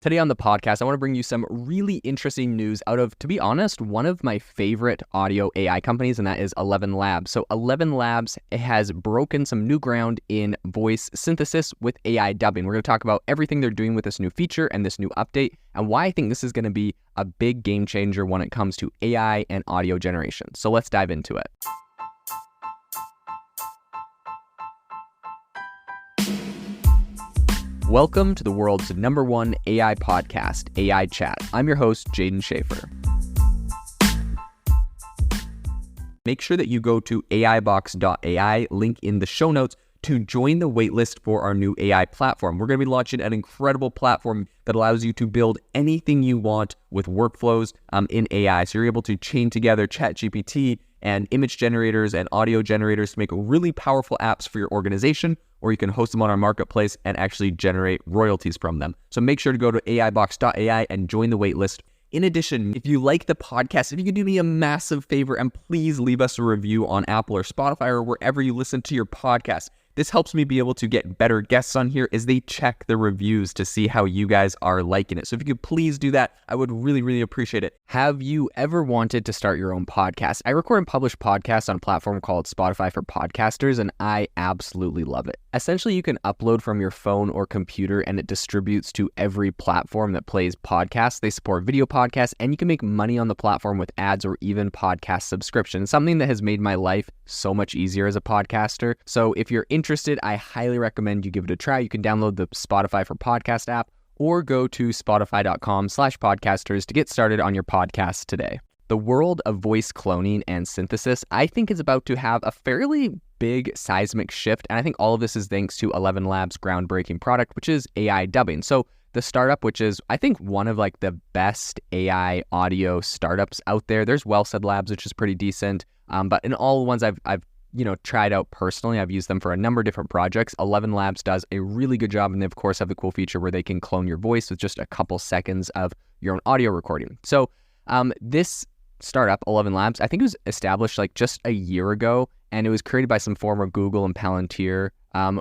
Today on the podcast, I want to bring you some really interesting news out of, to be honest, one of my favorite audio AI companies, and that is ElevenLabs. So ElevenLabs has broken some new ground in voice synthesis with AI dubbing. We're going to talk about everything they're doing with this new feature and this new update, and why I think this is going to be a big game changer when it comes to AI and audio generation. So let's dive into it. Welcome to the world's #1 AI podcast, AI Chat. I'm your host, Jaden Schaefer. Make sure that you go to AIbox.ai, link in the show notes, to join the waitlist for our new AI platform. We're going to be launching an incredible platform that allows you to build anything you want with workflows in AI. So you're able to chain together ChatGPT and image generators and audio generators to make really powerful apps for your organization, or you can host them on our marketplace and actually generate royalties from them. So make sure to go to AIbox.ai and join the waitlist. In addition, if you like the podcast, if you could do me a massive favor and please leave us a review on Apple or Spotify or wherever you listen to your podcast. This helps me be able to get better guests on here as they check the reviews to see how you guys are liking it. So if you could please do that, I would really appreciate it. Have you ever wanted to start your own podcast? I record and publish podcasts on a platform called Spotify for Podcasters, and I absolutely love it. Essentially, you can upload from your phone or computer, and it distributes to every platform that plays podcasts. They support video podcasts, and you can make money on the platform with ads or even podcast subscriptions, something that has made my life so much easier as a podcaster. So if you're interested, I highly recommend you give it a try. You can download the Spotify for Podcast app or go to spotify.com/podcasters to get started on your podcast today. The world of voice cloning and synthesis, I think, is about to have a fairly big seismic shift. And I think all of this is thanks to ElevenLabs' groundbreaking product, which is AI dubbing. So the startup, which is, I think, one of like the best AI audio startups out there. There's Well Said Labs, which is pretty decent. But in all the ones I've tried out personally, I've used them for a number of different projects. ElevenLabs does a really good job, and they of course have a cool feature where they can clone your voice with just a couple seconds of your own audio recording. So this startup, ElevenLabs, I think it was established like just a year ago, and it was created by some former Google and Palantir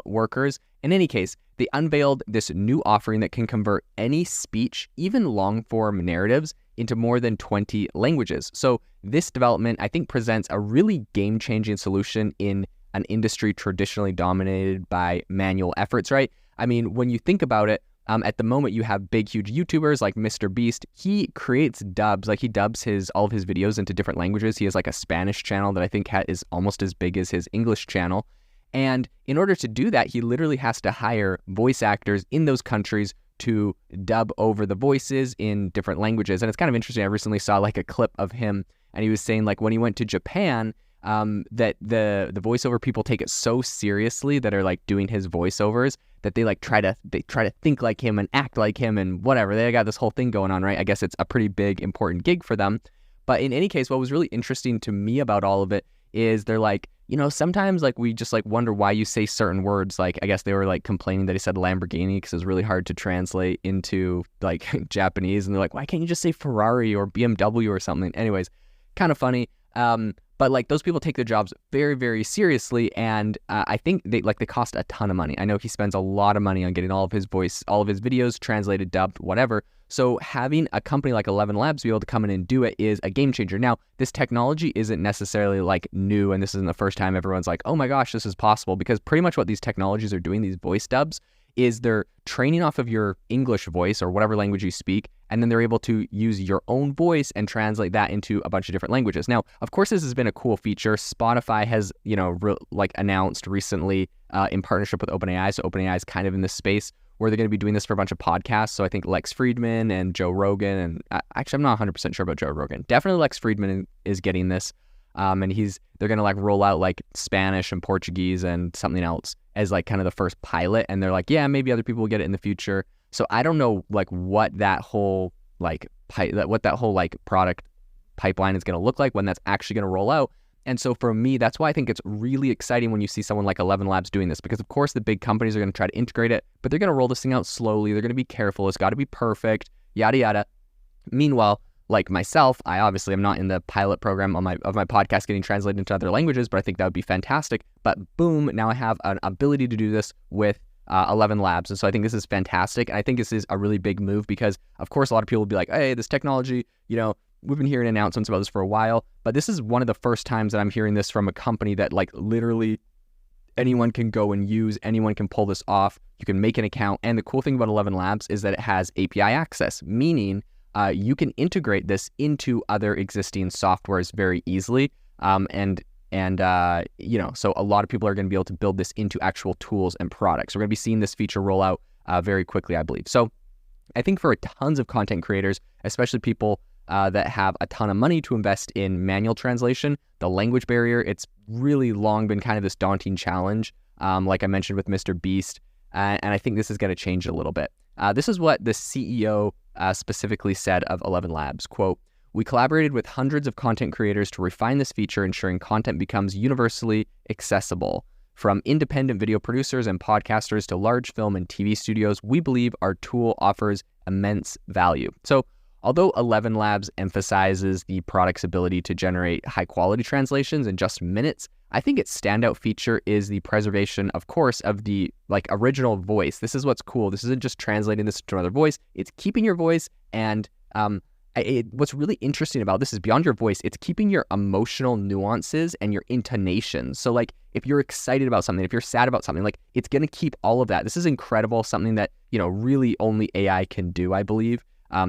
workers. In any case, they unveiled this new offering that can convert any speech, even long-form narratives, into more than 20 languages. So this development, I think, presents a really game-changing solution in an industry traditionally dominated by manual efforts, right? I mean, when you think about it, at the moment you have big, huge YouTubers like Mr. Beast. He creates dubs, like he dubs all of his videos into different languages. He has like a Spanish channel that I think is almost as big as his English channel. And in order to do that, he literally has to hire voice actors in those countries to dub over the voices in different languages. And it's kind of interesting. I recently saw like a clip of him, and he was saying like when he went to Japan, that the voiceover people take it so seriously that are like doing his voiceovers that they try to think like him and act like him and whatever. They got this whole thing going on, right? I guess it's a pretty big, important gig for them. But in any case, what was really interesting to me about all of it is they're like, sometimes like we just like wonder why you say certain words. Like, I guess they were like complaining that he said Lamborghini because it's really hard to translate into like Japanese. And they're like, why can't you just say Ferrari or BMW or something? Anyways, kind of funny. But like those people take their jobs very, very seriously. And I think they cost a ton of money. I know he spends a lot of money on getting all of his videos translated, dubbed, whatever. So having a company like ElevenLabs be able to come in and do it is a game changer. Now, this technology isn't necessarily like new, and this isn't the first time everyone's like, oh my gosh, this is possible, because pretty much what these technologies are doing, these voice dubs, is they're training off of your English voice or whatever language you speak, and then they're able to use your own voice and translate that into a bunch of different languages. Now, of course, this has been a cool feature. Spotify has, announced recently in partnership with OpenAI. So OpenAI is kind of in this space where they're going to be doing this for a bunch of podcasts. So I think Lex Fridman and Joe Rogan, and actually I'm not 100% sure about Joe Rogan. Definitely Lex Fridman is getting this. And they're going to like roll out like Spanish and Portuguese and something else as like kind of the first pilot. And they're like, yeah, maybe other people will get it in the future. So I don't know like what that whole product pipeline is going to look like when that's actually going to roll out. And so for me, that's why I think it's really exciting when you see someone like ElevenLabs doing this, because of course the big companies are going to try to integrate it, but they're going to roll this thing out slowly. They're going to be careful. It's got to be perfect, yada, yada. Meanwhile, like myself, I obviously am not in the pilot program of my podcast getting translated into other languages, but I think that would be fantastic. But boom, now I have an ability to do this with ElevenLabs. And so I think this is fantastic. And I think this is a really big move because, of course, a lot of people will be like, hey, this technology, we've been hearing announcements about this for a while, but this is one of the first times that I'm hearing this from a company that like literally anyone can go and use, anyone can pull this off. You can make an account. And the cool thing about ElevenLabs is that it has API access, meaning you can integrate this into other existing softwares very easily. So a lot of people are going to be able to build this into actual tools and products. We're going to be seeing this feature roll out very quickly, I believe. So I think for tons of content creators, especially people that have a ton of money to invest in manual translation, the language barrier, it's really long been kind of this daunting challenge, like I mentioned with Mr. Beast. And I think this is going to change a little bit. This is what the CEO specifically said of ElevenLabs, quote, "We collaborated with hundreds of content creators to refine this feature, ensuring content becomes universally accessible. From independent video producers and podcasters to large film and TV studios, we believe our tool offers immense value." So although ElevenLabs emphasizes the product's ability to generate high-quality translations in just minutes, I think its standout feature is the preservation, of course, of the original voice. This is what's cool. This isn't just translating this to another voice. It's keeping your voice, and what's really interesting about this is beyond your voice, it's keeping your emotional nuances and your intonations. So if you're excited about something, if you're sad about something, it's going to keep all of that. This is incredible, something that, really only AI can do, I believe.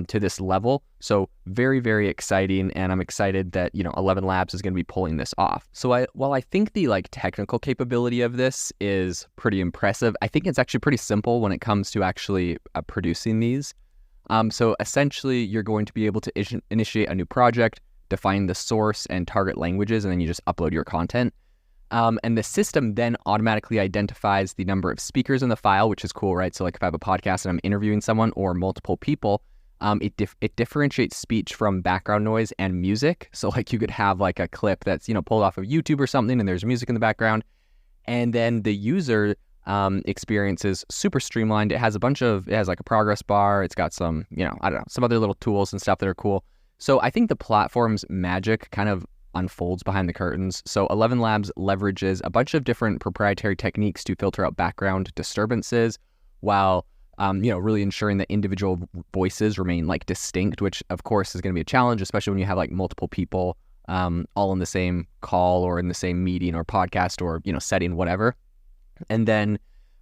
To this level. So very, very exciting. And I'm excited that, ElevenLabs is going to be pulling this off. So while I think the technical capability of this is pretty impressive, I think it's actually pretty simple when it comes to actually producing these. So essentially you're going to be able to initiate a new project, define the source and target languages, and then you just upload your content. And the system then automatically identifies the number of speakers in the file, which is cool, right? So if I have a podcast and I'm interviewing someone or multiple people, it differentiates speech from background noise and music. So you could have a clip that's, pulled off of YouTube or something and there's music in the background. And then the user experience is super streamlined. It has a progress bar. It's got some, some other little tools and stuff that are cool. So I think the platform's magic kind of unfolds behind the curtains. So ElevenLabs leverages a bunch of different proprietary techniques to filter out background disturbances while really ensuring that individual voices remain distinct, which of course is going to be a challenge, especially when you have multiple people all in the same call or in the same meeting or podcast or, setting, whatever. And then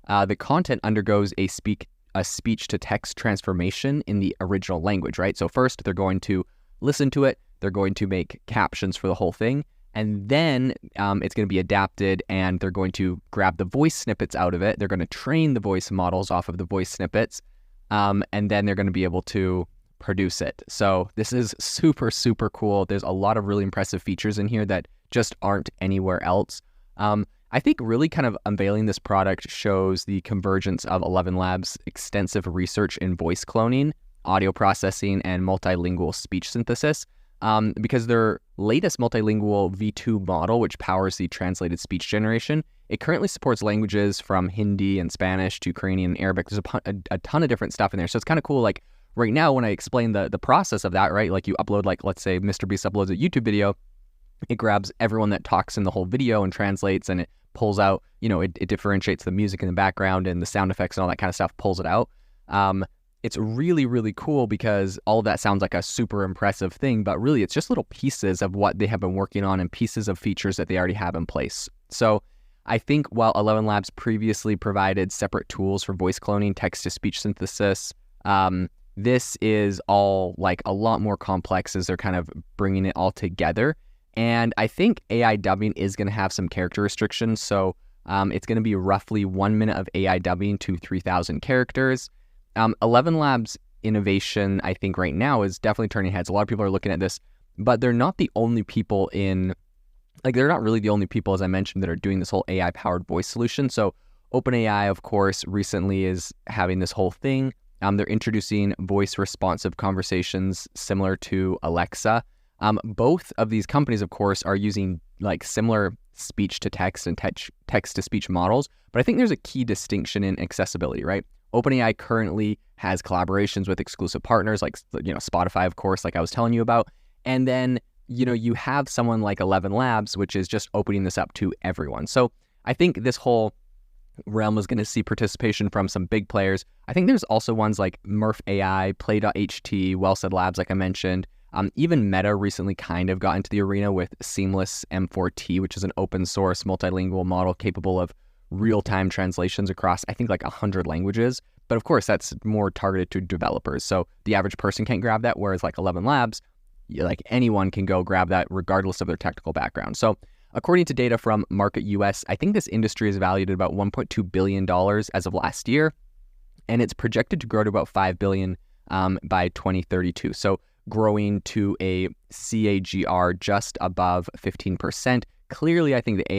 the content undergoes a speech to text transformation in the original language, right? So first they're going to listen to it. They're going to make captions for the whole thing. And then it's going to be adapted and they're going to grab the voice snippets out of it. They're going to train the voice models off of the voice snippets. And then they're going to be able to produce it. So this is super, super cool. There's a lot of really impressive features in here that just aren't anywhere else. I think really kind of unveiling this product shows the convergence of ElevenLabs' extensive research in voice cloning, audio processing, and multilingual speech synthesis. Because their latest multilingual V2 model, which powers the translated speech generation, it currently supports languages from Hindi and Spanish to Ukrainian and Arabic. There's a ton of different stuff in there. So it's kind of cool. Right now, when I explain the process of that, right? You upload, let's say Mr. Beast uploads a YouTube video, it grabs everyone that talks in the whole video and translates, and it pulls out, it differentiates the music in the background and the sound effects and all that kind of stuff, pulls it out. It's really, really cool because all of that sounds like a super impressive thing, but really it's just little pieces of what they have been working on and pieces of features that they already have in place. So I think while ElevenLabs previously provided separate tools for voice cloning, text-to-speech synthesis, this is all a lot more complex as they're kind of bringing it all together. And I think AI dubbing is going to have some character restrictions. So it's going to be roughly 1 minute of AI dubbing to 3,000 characters. ElevenLabs innovation, I think right now is definitely turning heads. A lot of people are looking at this, but they're not the only people they're not really the only people, as I mentioned, that are doing this whole AI-powered voice solution. So OpenAI, of course, recently is having this whole thing. They're introducing voice responsive conversations similar to Alexa. Both of these companies, of course, are using similar speech to text and text to speech models, but I think there's a key distinction in accessibility, right? OpenAI currently has collaborations with exclusive partners like, Spotify, of course, like I was telling you about. And then, you have someone like ElevenLabs, which is just opening this up to everyone. So I think this whole realm is going to see participation from some big players. I think there's also ones like Murph AI, Play.ht, ElevenLabs, like I mentioned. Even Meta recently kind of got into the arena with Seamless M4T, which is an open source multilingual model capable of real-time translations across, I think, like 100 languages. But of course, that's more targeted to developers. So the average person can't grab that, whereas like ElevenLabs, like anyone can go grab that regardless of their technical background. So according to data from Market US, I think this industry is valued at about $1.2 billion as of last year, and it's projected to grow to about $5 billion by 2032. So growing to a CAGR just above 15%. Clearly, I think the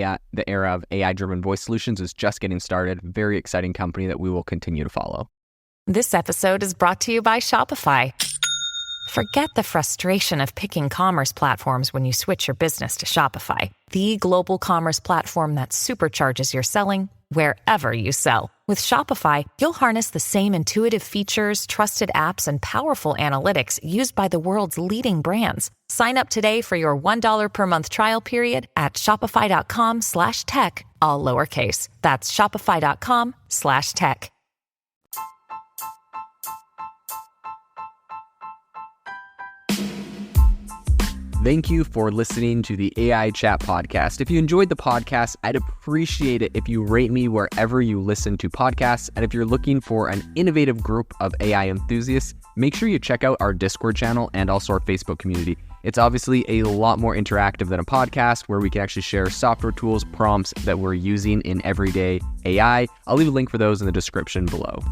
era of AI-driven voice solutions is just getting started. Very exciting company that we will continue to follow. This episode is brought to you by Shopify. Forget the frustration of picking commerce platforms when you switch your business to Shopify, the global commerce platform that supercharges your selling wherever you sell. With Shopify, you'll harness the same intuitive features, trusted apps, and powerful analytics used by the world's leading brands. Sign up today for your $1 per month trial period at shopify.com/tech, all lowercase. That's shopify.com/tech. Thank you for listening to the AI Chat Podcast. If you enjoyed the podcast, I'd appreciate it if you rate me wherever you listen to podcasts. And if you're looking for an innovative group of AI enthusiasts, make sure you check out our Discord channel and also our Facebook community. It's obviously a lot more interactive than a podcast where we can actually share software tools, prompts that we're using in everyday AI. I'll leave a link for those in the description below.